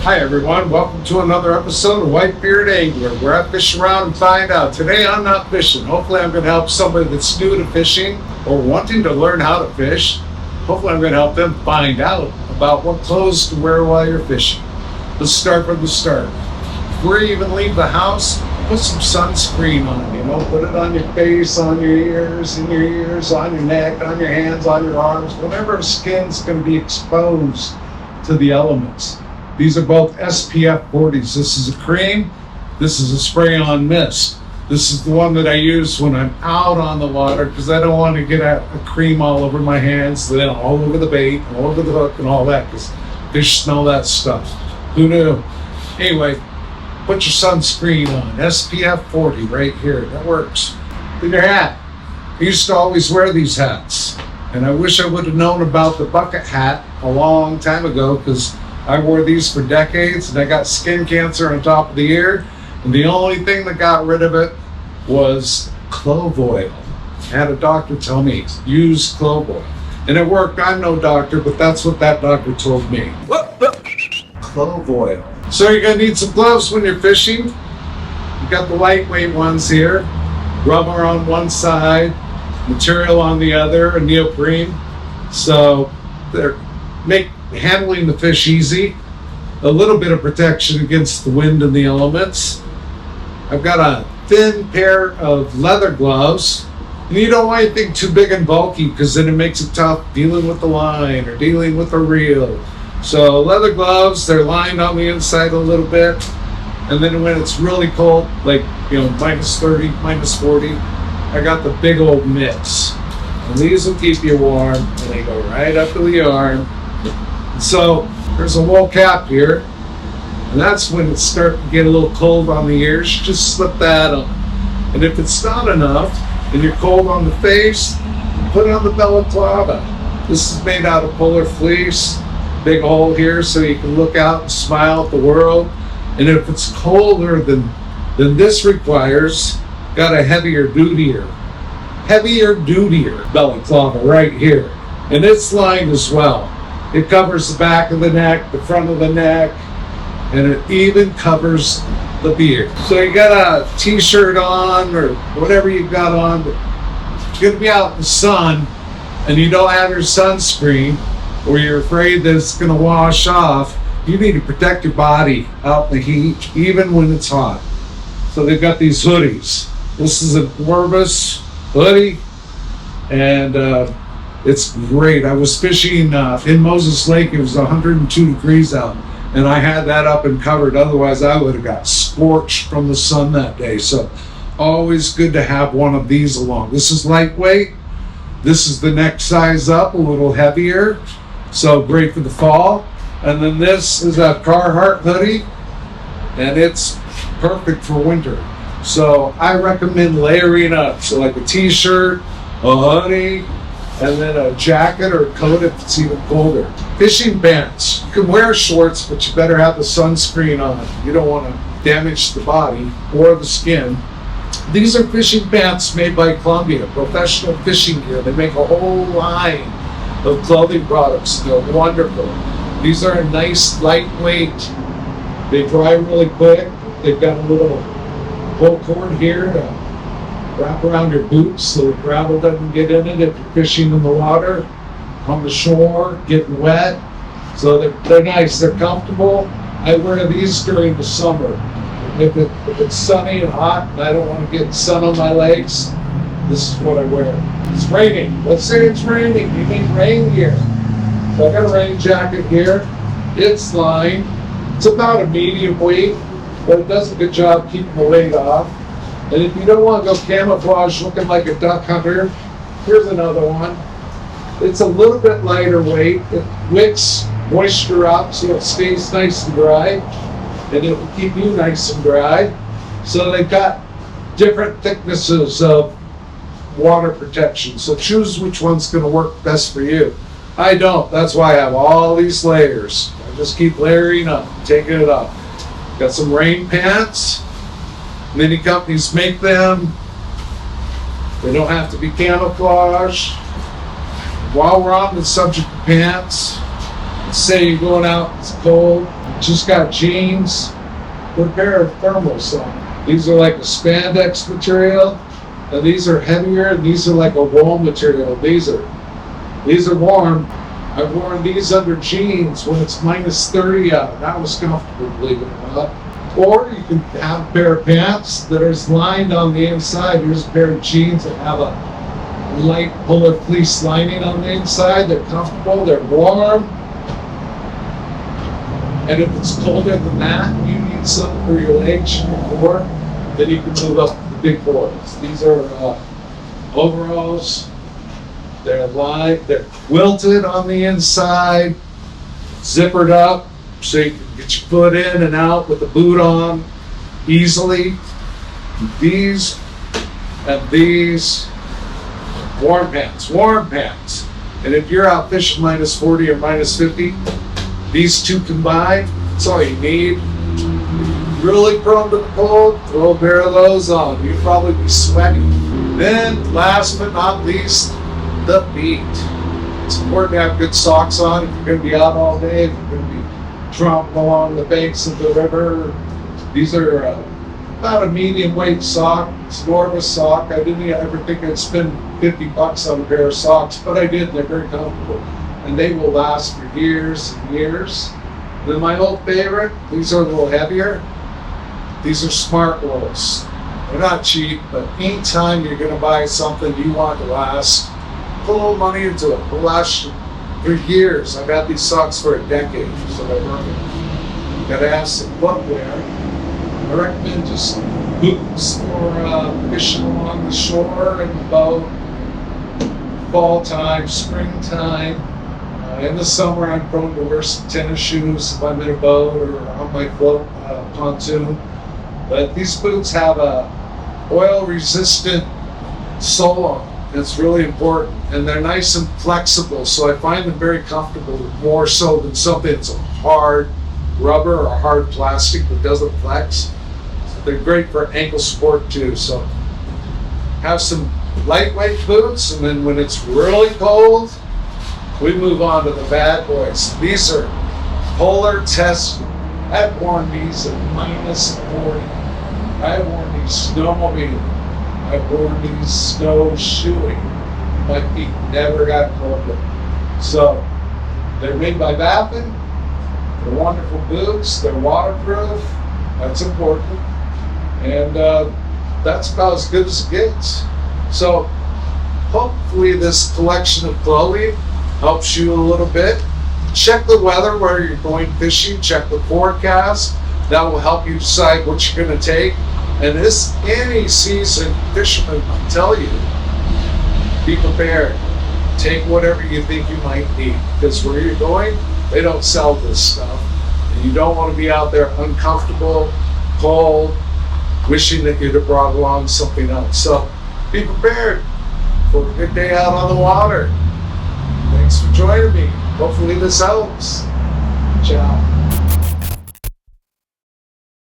Hi everyone, welcome to another episode of Whitebeard Angler, where I fish around and find out. Today I'm not fishing. Hopefully I'm going to help somebody that's new to fishing or wanting to learn how to fish. Hopefully I'm going to help them find out about what clothes to wear while you're fishing. Let's start from the start. Before you even leave the house, put some sunscreen on, put it on your face, on your ears, in your ears, on your neck, on your hands, on your arms, whatever skin's going to be exposed to the elements. These are both SPF 40s. This is a cream. This is a spray-on mist. This is the one that I use when I'm out on the water because I don't want to get a cream all over my hands, then all over the bait, all over the hook and all that because fish smell that stuff. Who knew? Anyway, put your sunscreen on. SPF 40 right here. That works. In your hat. I used to always wear these hats. And I wish I would have known about the bucket hat a long time ago because I wore these for decades and I got skin cancer on top of the ear. And the only thing that got rid of it was clove oil. I had a doctor tell me, use clove oil. And it worked. I'm no doctor, but that's what that doctor told me. Clove oil. So you're going to need some gloves when you're fishing. You got the lightweight ones here. Rubber on one side, material on the other, a neoprene. So they're handling the fish easy. A little bit of protection against the wind and the elements. I've got a thin pair of leather gloves. And you don't want anything too big and bulky because then it makes it tough dealing with the line or dealing with the reel. So leather gloves, they're lined on the inside a little bit. And then when it's really cold, like minus 30, minus 40, I got the big old mitts. And these will keep you warm and they go right up to the arm. So there's a wool cap here. And that's when it's starting to get a little cold on the ears. Just slip that on. And if it's not enough and you're cold on the face, put it on the balaclava. This is made out of polar fleece. Big hole here so you can look out and smile at the world. And if it's colder than this requires, got a heavier dutier balaclava right here. And it's lined as well. It covers the back of the neck, the front of the neck, and it even covers the beard. So you got a t-shirt on or whatever you've got on, but you're gonna be out in the sun and you don't have your sunscreen or you're afraid that it's gonna wash off, you need to protect your body out in the heat, even when it's hot. So they've got these hoodies. This is a Orvis hoodie, and it's great. I was fishing in Moses Lake. It was 102 degrees out, and I had that up and covered. Otherwise, I would have got scorched from the sun that day. So always good to have one of these along. This is lightweight. This is the next size up, a little heavier. So great for the fall. And then this is a Carhartt hoodie, and it's perfect for winter. So I recommend layering up. So like a t-shirt, a hoodie, and then a jacket or a coat if it's even colder. Fishing pants. You can wear shorts, but you better have the sunscreen on. You don't want to damage the body or the skin. These are fishing pants made by Columbia, professional fishing gear. They make a whole line of clothing products. They're wonderful. These are a nice, lightweight. They dry really quick. They've got a little pull cord here to wrap around your boots so the gravel doesn't get in it if you're fishing in the water, on the shore, getting wet. So they're nice, they're comfortable. I wear these during the summer. If it's sunny and hot and I don't want to get sun on my legs, this is what I wear. It's raining. Let's say it's raining. You need rain gear. So I got a rain jacket here. It's lined. It's about a medium weight, but it does a good job keeping the weight off. And if you don't want to go camouflage looking like a duck hunter, here's another one. It's a little bit lighter weight. It wicks moisture up so it stays nice and dry, and it will keep you nice and dry. So they've got different thicknesses of water protection. So choose which one's going to work best for you. I don't. That's why I have all these layers. I just keep layering up, taking it up. Got some rain pants. Many companies make them. They don't have to be camouflage. While we're on the subject of pants, Say you're going out, it's cold, just got jeans, put a pair of thermals on. These are like a spandex material, and these are heavier, and these are like a wool material. These are warm. I've worn these under jeans when it's minus 30 out. That was comfortable, believe it or not. Or you can have a pair of pants that are lined on the inside. Here's a pair of jeans that have a light polar fleece lining on the inside. They're comfortable, they're warm. And if it's colder than that, you need something for your legs and your core, then you can move up to the big boys. These are overalls. They're quilted on the inside, zippered up, so you can get your foot in and out with the boot on easily. These and these, warm pants. And if you're out fishing minus 40 or minus 50, these two combined, that's all you need. Really prone to the cold, throw a pair of those on. You'd probably be sweating. Then, last but not least, the feet. It's important to have good socks on if you're going to be out all day, if you're going to be tromping along the banks of the river. These are about a medium weight sock. It's more of a sock. I didn't ever think I'd spend $50 on a pair of socks, but I did, and they're very comfortable. And they will last for years and years. Then my old favorite, these are a little heavier. These are Smart Wools. They're not cheap, but anytime you're going to buy something you want to last, put a little money into it. It'll last you for years. I've had these socks for a decade, so I've earned it. Got to have some footwear. I recommend just boots for fishing along the shore and the boat. Fall time, springtime. In the summer, I'm prone to wear some tennis shoes if I'm in a boat or on my float pontoon. But these boots have a oil-resistant sole on them. It's really important, and they're nice and flexible, so I find them very comfortable, more so than something that's a hard rubber or hard plastic that doesn't flex. So they're great for ankle support too. So have some lightweight boots, and then when it's really cold, we move on to the bad boys. These are polar tested. I've worn these at minus 40. I've worn these snowmobiling. I've worn these snowshoeing. My feet never got colder. So they're made by Baffin. They're wonderful boots. They're waterproof. That's important. And that's about as good as it gets. So hopefully this collection of clothing helps you a little bit. Check the weather where you're going fishing. Check the forecast. That will help you decide what you're going to take. And this, any season fisherman will tell you, be prepared. Take whatever you think you might need. Because where you're going, they don't sell this stuff. And you don't want to be out there uncomfortable, cold, wishing that you'd have brought along something else. So be prepared for a good day out on the water. Thanks for joining me. Hopefully this helps. Ciao.